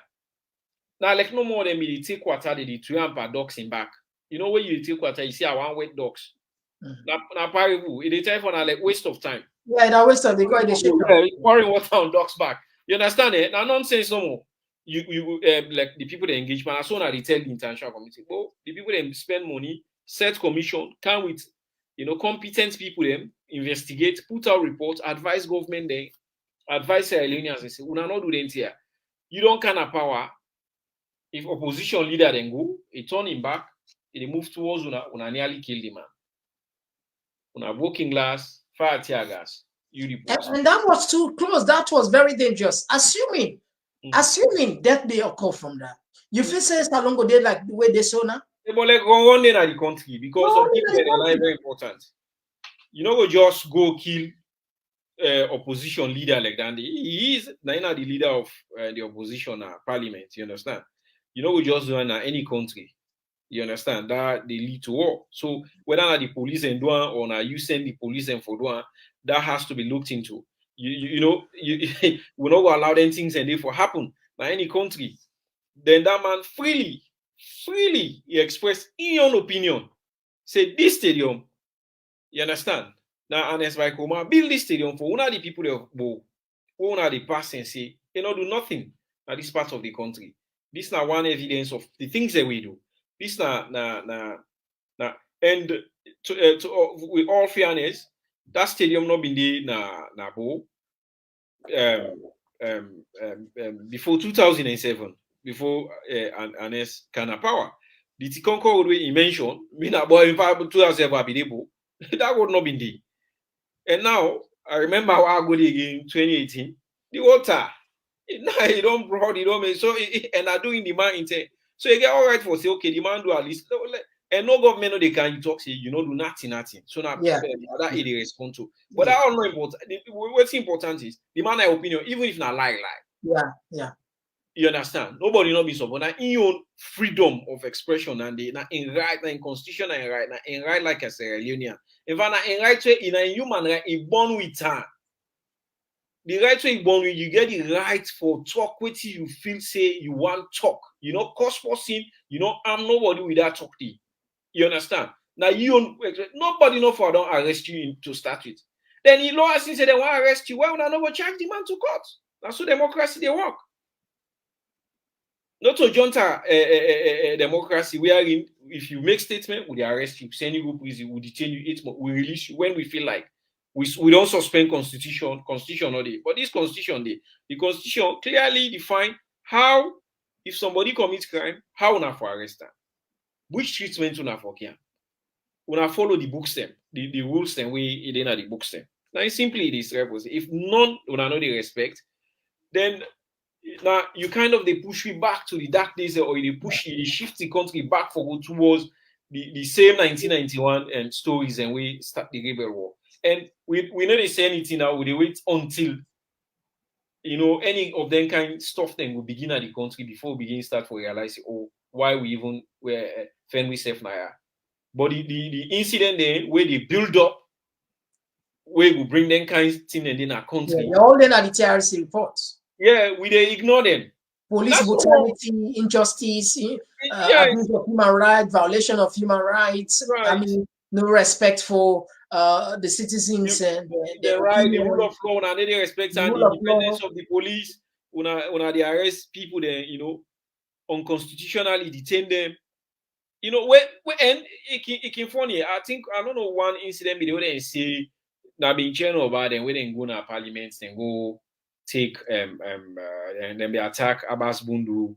Now, like no more than me, they take quarter, they 300 dogs in back. You know when you take quarter, you see I want wet dogs. Now, parable, it is time for like waste of time. Yeah, that waste of the guy they shit. Pouring water on dogs back. You understand it? Now nonsense no more. You like the people that engage, man. As soon as they tell the international community, well, the people that spend money, set commission, come with competent people, them investigate, put out reports, advise government, they advise Iranians and say, we not do that here. You don't kind of power. If opposition leader then go, he turn him back, he move towards una nearly kill the man. Una working class, fire tear gas. And that was too close. That was very dangerous. Assuming death may occur from that. You feel say Salongo did like the way they saw now? But like one day in the country because some people in their life very important. You know, just go kill opposition leader like that. He is the leader of the opposition parliament. You understand? You know, we just do in any country. You understand that they lead to war. So whether the police and do or now you send the police and for do that has to be looked into. We not go allow them things and therefore happen in any country. Then that man freely he expressed in your opinion. Say this stadium, you understand? Now and as by Koma build this stadium for one of the people that one of the pass and say they not do nothing at this part of the country. This is not one evidence of the things that we do. This and with all fairness, that stadium not been there na Bo before 2007, before Anes Kana Power. The Tikonko would be mentioned, me na boy in 2007 be able. That would not be there. And now I remember how I go again 2018. The water. Now you don't broad, you don't make so and are doing the man intent. So you get all right for say, okay, the man do at least and no government no they can talk say do nothing. So now that they respond to. But that all not important. What's important is the man opinion, even if not lie. Yeah. You understand? Nobody not be so, but in your own freedom of expression and they in right in constitution and right in right like a Sierra Leonean. In fact, in right way in a human right, in born with her. The right way born with you get the right for talk with you feel say you want talk. You know, cost person, I'm nobody with that talk to. You understand? Now nobody know for don't arrest you to start with. Then the law say they want to arrest you. Why would I not go charge the man to court? That's how democracy they work. Not to junta democracy wherein if you make statement, we arrest you, send you go prison, we detain you 8 months, we release you when we feel like. We don't suspend constitution all day. But this constitution day, the constitution clearly define how if somebody commits crime, how una for arrest them, which treatment una for care. Una follow the books them, the rules them way it in the books them. Now it's simply this represent. If none una know the respect, then now you kind of they push me back to the dark days, or they shift the country back for towards the same 1991 stories, and we start the rebel war. And we know they say anything now, we wait until any of them kind of stuff then will begin at the country before we begin start for realizing why we even were we safe now. But the incident then where they build up, where we bring them kind of thing and then our country. Yeah, all then are the TRC reports. Yeah, we they ignore them. Police brutality, injustice, abuse of human rights, violation of human rights. Right. I mean, no respect for the citizens and the right, the rule of law, and they respect the independence of the police. When they arrest people, then unconstitutionally detain them. And it can funny. I don't know one incident they wouldn't say that being general about them, when they go to parliament and go take and then they attack Abbas Bundu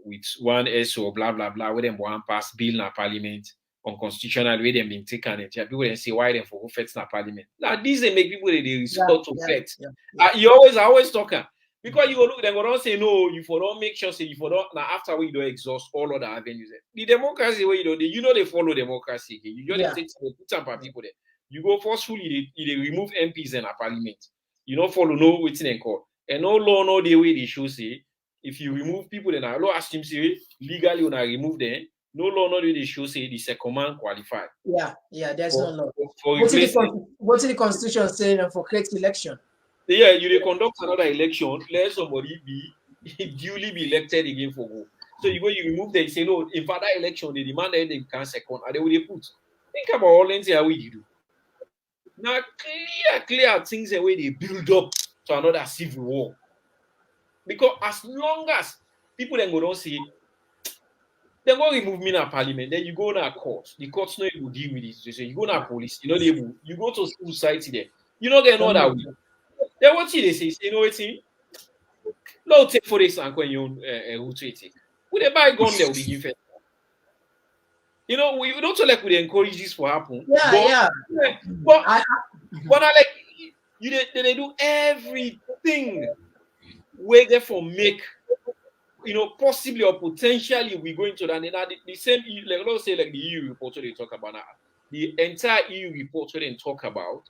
with one SO blah blah blah, where them one pass bill in parliament unconstitutional, way them been taken, and people then say why them for feds in parliament. Now these they make people they respond to feds. I always talking. Because you go look, then go don't say no, you for don't make sure say you for don't now after we don't exhaust all other avenues. The democracy where they follow democracy. You just take put some people there. You go forcefully, they remove MPs in a parliament. You don't follow no waiting and call. And no law, no the way they should say if you remove people, then I law ask him say legally when I remove them, no law, no the way they should say the second man qualified. Yeah, there's no law. What's the constitution saying for create election? Yeah, you conduct another election, let somebody be duly be elected again for go. So you remove them, say no, in fact that election they demand that they can second, and they will put. Think about all things how we do. Now clear things the way they build up to another civil war. Because as long as people then go don't say they go remove me in parliament, then you go to a court. The court's not able to deal with this. You go to police, you go to civil society there. You don't get no that way. Then what they say, what thing? No take for this and when you who take. When they buy gun, they will be given. We don't like we encourage this to happen. But I like they do everything where they for make possibly or potentially we go into that. The same let's say like the EU report they talk about now. The entire EU report they talk about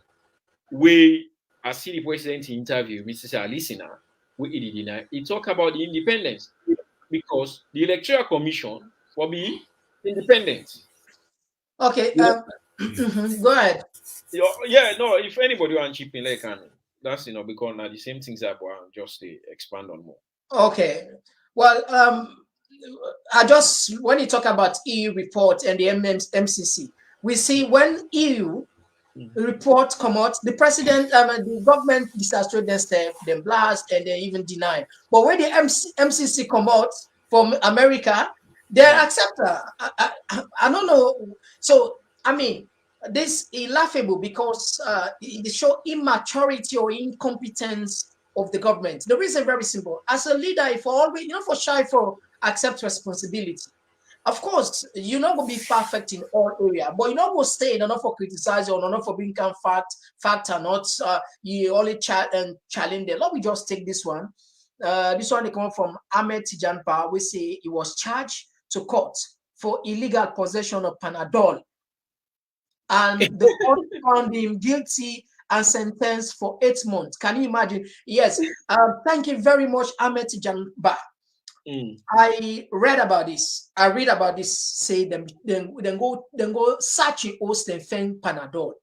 where I see the president interview Mr. Listener with he talk about the independence because the Electoral Commission will be independent. Okay, go ahead. If anybody want chip in, like that's because now the same things that just expand on more. Okay, well, I just when you talk about EU report and the MCC, we see when EU report come out, the president, the government disastrate their step, then blast and they even deny. But when the MCC come out from America, they accept her. I don't know. So I mean, this is laughable because it show immaturity or incompetence of the government. The reason very simple. As a leader, if always for shy for accept responsibility. Of course, you're not going to be perfect in all areas, but you're not going to stay not for criticizing or not for being fact or not. You only challenge them. Let me just take this one. This one they come from Ahmed Tijanpa. We say he was charged to court for illegal possession of Panadol, and the court found him guilty and sentenced for 8 months. Can you imagine? Yes. Thank you very much, Ahmed Tijanpa. I read about this. Say them go searching Austin Feng Panadol.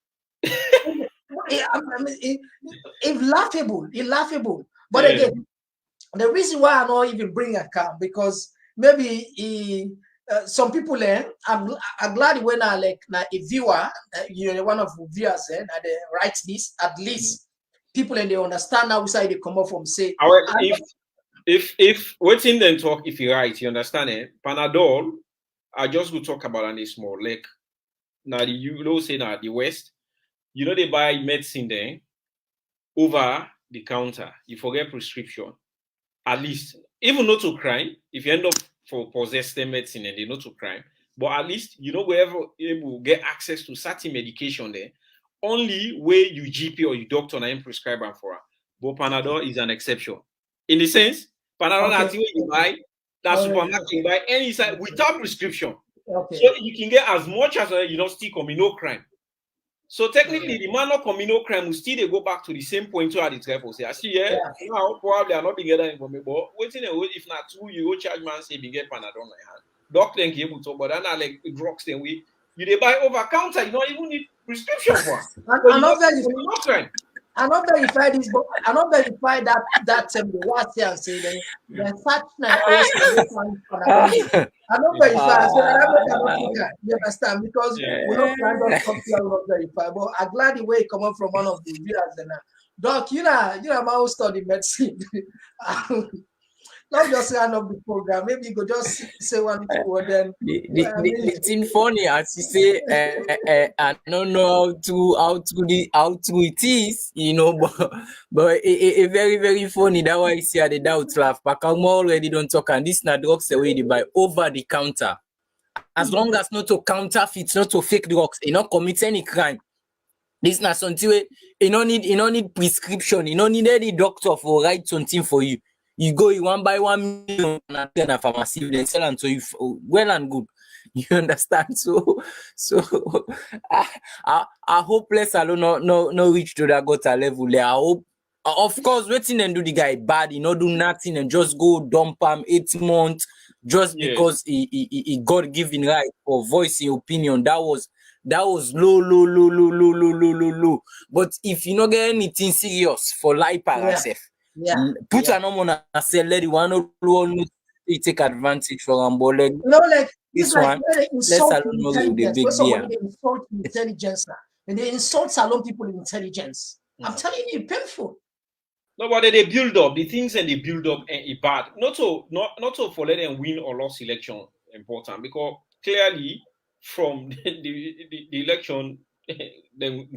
It's laughable. But again, the reason why I don't even bring a car because maybe some people I'm glad when I like a viewer, one of the viewers and they write this at least people and they understand now side they come up from say. If waiting then talk, if you right, you understand it. Panadol, I just will talk about on this more. Like now say now the West, they buy medicine there over the counter. You forget prescription. At least, even not to crime, if you end up for possess the medicine and they not to crime, but at least wherever able get access to certain medication there, only where you GP or your doctor and prescribe them for. But Panadol is an exception. In the sense, Panadol Okay. that's what you buy, that supermarket you buy, and inside without prescription. Okay. So you can get as much as you don't still commit no crime. So technically, the man not commit no crime will still they go back to the same point where the traffic say, I see, now probably I'm not being getting information, but waiting if not 2 euro charge man say you get Panadol in hand. Doctor can able to, but then I like drugs then they buy over counter, you don't even need prescription for. I'm not verify this, but I'm not verify that the last year and say the such I'm not verify. You understand? Because we don't plan to come here not verify. But I'm glad the way it come up from one of the viewers. And Doc, you know, my own study medicine. Not just run up the program. Maybe you could just say one word then. The thing funny as you say, I don't know how it is, you know, but it very, very funny. That's why I see the doubt laugh. But I'm already don't talk, and this not drugs the way they buy over the counter. As long as not to counterfeit, not to fake drugs, you not commit any crime. This not something you don't need prescription, you don't need any doctor for write something for you. You go, you 1 by 1 million and then a pharmacy, they sell and so you well and good. You understand? So I hope less alone no reach to that gutter level there. I hope, of course, waiting and do the guy bad, you know, do nothing and just go dump him 8 months just because he got given right for voicing opinion. That was low. But if you not get anything serious for life yourself. Put an on and say, let the one who take advantage for like this one. Let's alone know the big deal. They insult intelligence now. And they insult salon people in intelligence. I'm telling you, painful. No, but they build up the things and they build up and it bad. Not so for let them win or lose election important because clearly from the election, they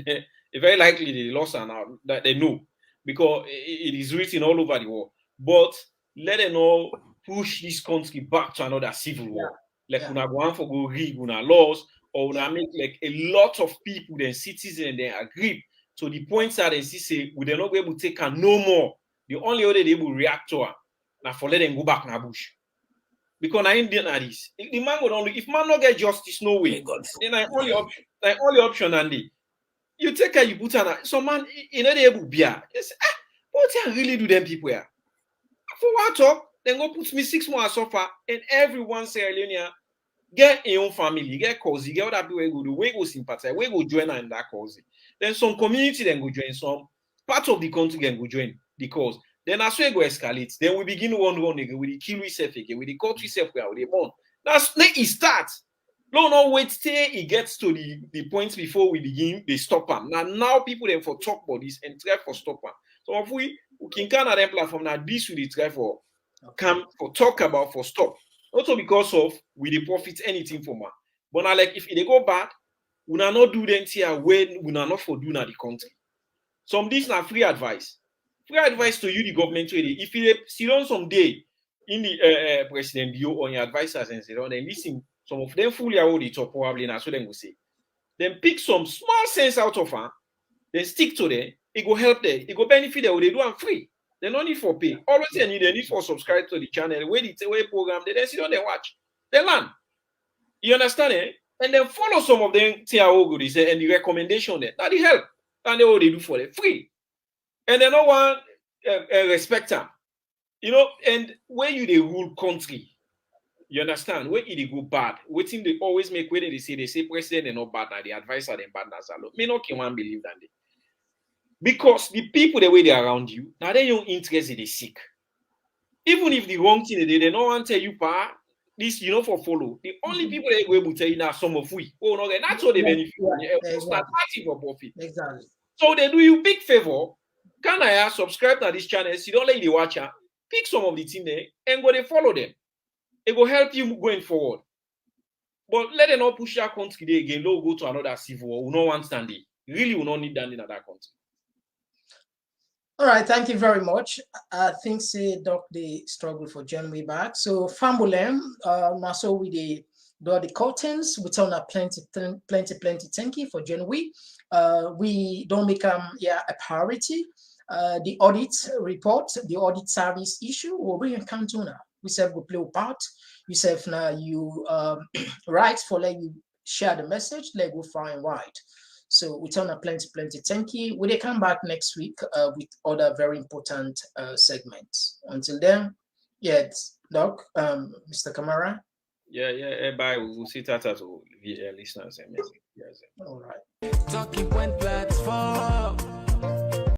very likely they lost and now that they know. Because it is written all over the world. But let them all push this country back to another civil war. Like una go on for go rig una laws or una make like a lot of people, then citizens, then agree to the point that they say we are not able to take her no more. The only way they will react to her now for let them go back in the bush. Because I ain't doing this. If the man would only if man not get justice, no way. Then I only option and you take her, you put her. So man, you know they able be here. What you really do them people here? For what talk? Then go put me 6 months suffer, and everyone Sierra Leone get a own family, get cozy, get other people go do, we go sympathize, we go join her in that cause. Then some community then go join, some part of the country then go join the cause. Then as we go escalate, then we begin one again with the kill self again, with the country self where they born. That's it starts. No, wait till it gets to the points before we begin, they stop them. Now people then for talk about this and try for stop them. So if we can kind of them platform now, this will try for come for talk about for stop. Also because of we they profit anything from her. But now like if they go bad, we not do them here when we not for doing the country. Some this now free advice. Free advice to you, the government really. If you sit on some day in the president bio on your advisors and say, then listen. Some of them fully auditor probably now, so then we say. Then pick some small sense out of her, then stick to them. It go help them. It go benefit them. They do them free. They no need for pay. Always they need for subscribe to the channel. Where the way program, they sit on they watch. They learn. You understand it? And then follow some of them TRO and the recommendation there. That they help. And they what they do for them free. And then no one respect them. You know, and when you they rule country. You understand? When it go bad, waiting they always make way they say president they're not bad now, the advisor they're bad now. Me not can one believe that. Because the people the way they're around you, now they don't interest they sick. Even if the wrong thing they don't want to tell you, pa, this you know for follow. The only people they go able to tell you now some of we. Oh no, that's how they benefit. Start fighting for profit. Exactly. So they do you big favor. Can I subscribe to this channel? So you don't let the watcher pick some of the thing there and go they follow them. It will help you going forward. But let them not push that country there again. Don't go to another civil war. We don't want standing. Really, we don't need that in that country. All right, thank you very much. I think say Doc the struggle for John way back. So Fambolem, now so we do the curtains. We tell her plenty. Thank you for John we don't make a priority. the audit report, the audit service issue, or bring a counter. We said we play a part. You said now you write for like you share the message, like go far and wide. So we tell plenty. Thank you. Will they come back next week with other very important segments? Until then, yes, Doc, Mr. Kamara. Yeah, bye. We'll see that as the listeners and message. All right. Talking point platform.